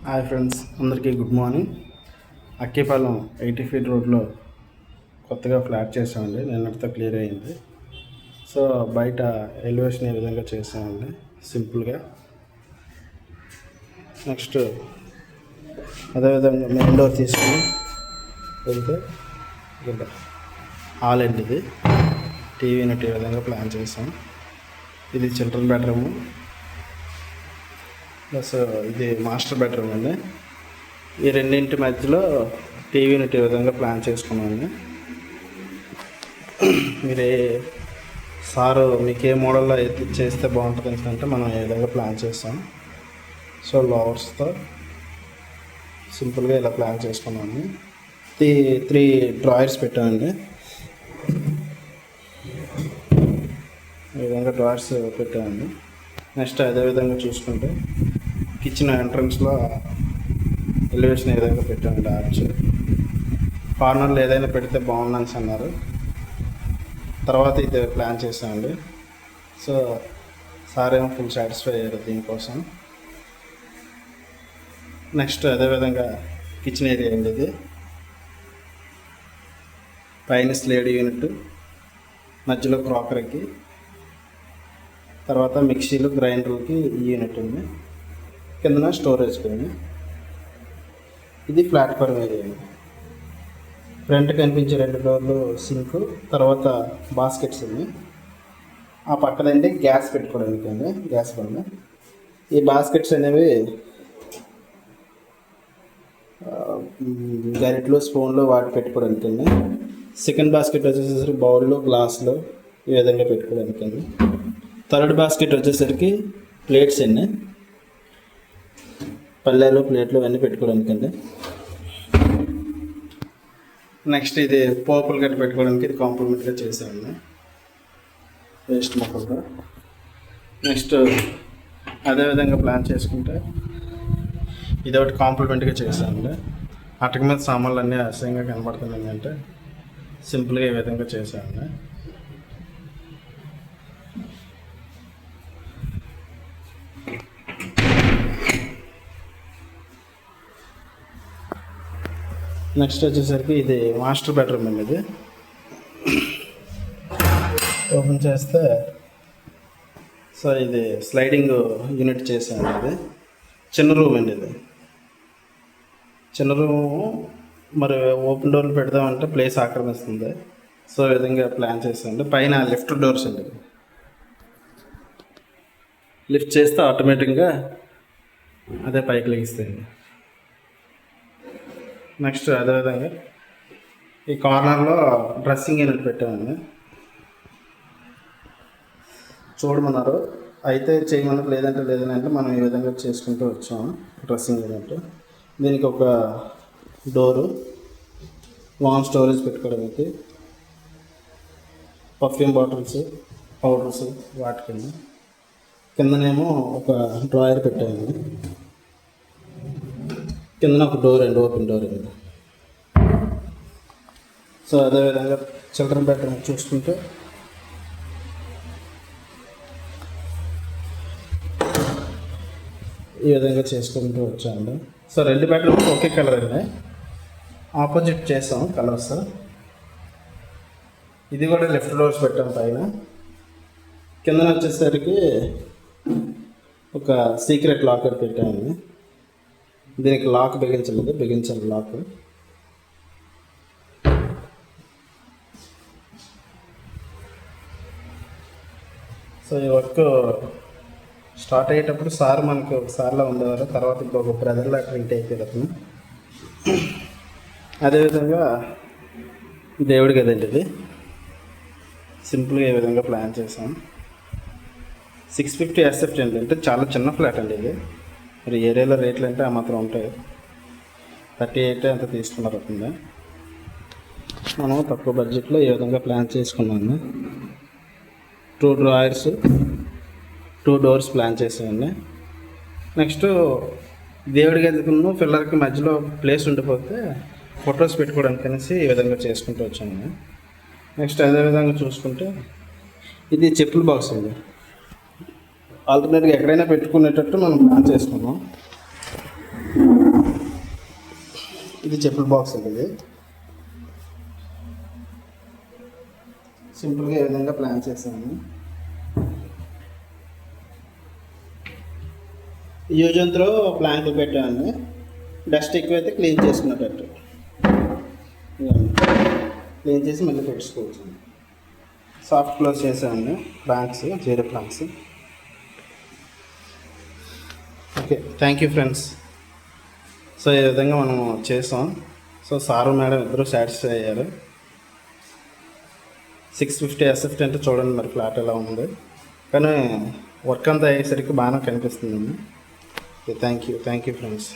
Hi friends, అందరికీ good morning. Akkepalem 80 feet రోడ్లో కొత్తగా ఫ్లాట్ చేసామండి. నిన్నటితో క్లియర్ అయింది. సో బయట ఎలివేషన్ ఈ విధంగా చేసామండి సింపుల్గా. నెక్స్ట్ అదేవిధంగా మెయిన్ డోర్ తీసుకుని వెళ్తే ఇక్కడ హాల్ అండి. ఇది టీవీ యూనిట్ ఈ విధంగా ప్లాన్ చేసాం. ఇది చిల్డ్రన్ బెడ్రూము ప్లస్ ఇది మాస్టర్ బెడ్రూమ్ అండి. ఈ రెండింటి మధ్యలో టీవీ యూనిట్ ఈ విధంగా ప్లాన్ చేసుకున్నామండి. మీరు సారు మీకు ఏ మోడల్లో చేస్తే బాగుంటుంది అంటే మనం ఏ విధంగా ప్లాన్ చేస్తాం. సో లవర్స్తో సింపుల్గా ఇలా ప్లాన్ చేసుకున్నాము. త్రీ డ్రాయర్స్ పెట్టామండి. ఈ విధంగా డ్రాయర్స్ పెట్టామండి. నెక్స్ట్ అదేవిధంగా చూసుకుంటే కిచెన్ ఎంట్రన్స్లో ఎలివేషన్ ఏ విధంగా పెట్టామండి. ఆర్చ్ కార్నర్లో ఏదైనా పెడితే బాగుందని అన్నారు. తర్వాత ఇది ప్లాన్ చేసామండి. సో సార్ ఏమో ఫుల్ సాటిస్ఫై అయ్యారు దీనికోసం. నెక్స్ట్ అదేవిధంగా కిచెన్ ఏరియా అండి. ఇది పైన స్లేడ్ యూనిట్, మధ్యలో క్రాకరీకి, తర్వాత మిక్సీలు గ్రైండర్కి ఈ యూనిట్ ఉంది. కిందన స్టోరేజ్కి ఉంది. ఇది ప్లాట్ఫామ్ ఏరియా. ఫ్రంట్ కనిపించే 2 డోర్లు సింక్, తర్వాత బాస్కెట్స్ ఉన్నాయి. ఆ పక్కనండి గ్యాస్ పెట్టుకోవడానికి అండి, గ్యాస్ బండ. ఈ బాస్కెట్స్ అనేవి గరిటలు, స్పూన్లు వాటి పెట్టుకోవడానికి అండి. సెకండ్ బాస్కెట్ వచ్చేసరికి బౌల్లో, గ్లాసులు ఈ విధంగా పెట్టుకోవడానికి అండి. థర్డ్ బాస్కెట్ వచ్చేసరికి ప్లేట్స్ అండి, పల్లెలు, ప్లేట్లు అన్నీ పెట్టుకోవడానికి అండి. నెక్స్ట్ ఇది పోపులు గట్టి పెట్టుకోవడానికి ఇది కాంప్లిమెంట్గా చేసామండి, వేస్ట్ మొక్కలుగా. నెక్స్ట్ అదేవిధంగా ప్లాన్ చేసుకుంటే ఇది ఒకటి కాంప్లిమెంట్గా చేసామండి. అటక మీద సామాన్లు అన్నీ అసహ్యంగా కనబడుతున్నాయి అంటే సింపుల్గా ఈ విధంగా చేసామండి. నెక్స్ట్ వచ్చేసరికి ఇది మాస్టర్ బెడ్రూమ్ అండి. ఇది ఓపెన్ చేస్తే సో ఇది స్లైడింగ్ యూనిట్ చేసాను. ఇది చిన్న రూమ్ అండి. ఇది చిన్న రూము, మరి ఓపెన్ డోర్లు పెడదామంటే ప్లేస్ ఆక్రమిస్తుంది. సో ఈ విధంగా ప్లాన్ చేసామండి. పైన లిఫ్ట్ డోర్స్ అండి. లిఫ్ట్ చేస్తే ఆటోమేటిక్గా అదే పైకి లెగిస్తాయండి. నెక్స్ట్ అదేవిధంగా ఈ కార్నర్లో డ్రెస్సింగ్ యూనిట్ పెట్టామండి. చూడమన్నారు, అయితే చేయమన్నారు, లేదంటే లేదంటే మనం ఈ విధంగా చేసుకుంటూ వచ్చాము. డ్రెస్సింగ్ యూనిట్, దీనికి ఒక డోరు, లాంగ్ స్టోరేజ్ పెట్టుకోవడానికి, పర్ఫ్యూమ్ బాటిల్స్, పౌడర్స్ వాటికి. కిందనేమో ఒక డ్రాయర్ పెట్టామండి. కిందన ఒక డోర్ అండి, ఓపెన్ డోర్ అండి. సో అదేవిధంగా చిల్డ్రన్ బెడ్రూమ్ చూసుకుంటే ఈ విధంగా చేసుకుంటూ వచ్చామండి. సో 2 బెడ్రూమ్స్ ఒకే కలర్ అండి, ఆపోజిట్ చేసాం కలర్స్. ఇది కూడా లెఫ్ట్ డోర్స్ పెట్టాం పైన. కిందన వచ్చేసరికి ఒక సీక్రెట్ లాకర్ పెట్టామండి. దీనికి లాక్ బిగించలేదు, బిగించాలి లాక్. సో ఈ వర్క్ స్టార్ట్ అయ్యేటప్పుడు సార్ మనకు ఒకసారిలో ఉండేవారు, తర్వాత ఇంకొక బ్రదర్లా ట్రీట్ అయిపోయారు అతను. అదేవిధంగా దేవుడి గదండి. ఇది సింపుల్గా ఈ విధంగా ప్లాన్ చేసాం. 650 SF అండి, అంటే చాలా చిన్న ఫ్లాట్ అండి ఇది. మరి ఏరియాలో రేట్లు అంటే ఆ మాత్రం ఉంటాయి. 38 అంత తీసుకున్నారు అవుతుంది. మనం తక్కువ బడ్జెట్లో ఈ విధంగా ప్లాన్ చేసుకున్నాము. 2 డ్రాయర్స్, 2 డోర్స్ ప్లాన్ చేసామండి. నెక్స్ట్ దేవుడి గదికున్న పిల్లలకి మధ్యలో ప్లేస్ ఉండిపోతే ఫొటోస్ పెట్టుకోవడానికి అనేసి ఈ విధంగా చేసుకుంటూ వచ్చాము. నెక్స్ట్ అదేవిధంగా చూసుకుంటే ఇది చెప్పుల బాక్స్ అండి. ఆల్టర్నేట్గా ఎక్కడైనా పెట్టుకునేటట్టు మనం ప్లాన్ చేసుకున్నాం. ఇది చెప్పుల బాక్స్ అండి. ఇది సింపుల్గా ఏ విధంగా ప్లాన్ చేసాము. యూజంత్లో ప్లాంక్ పెట్టామండి. డస్ట్ ఎక్కువైతే క్లీన్ చేసుకున్నట్టు క్లీన్ చేసి మళ్ళీ పెట్టుకోవచ్చు. సాఫ్ట్ క్లోజ్ చేసామండి planks, zero planks. Okay, thank you friends. So ఈ విధంగా మనం చేసాం. సో సారు మేడం ఇద్దరు సాటిస్ఫై అయ్యారు. 650 SF అంటే చూడండి మరి ఫ్లాట్ ఎలా ఉంది, కానీ వర్క్ అంతా అయ్యేసరికి బాగానే కనిపిస్తుందండి. Thank you friends.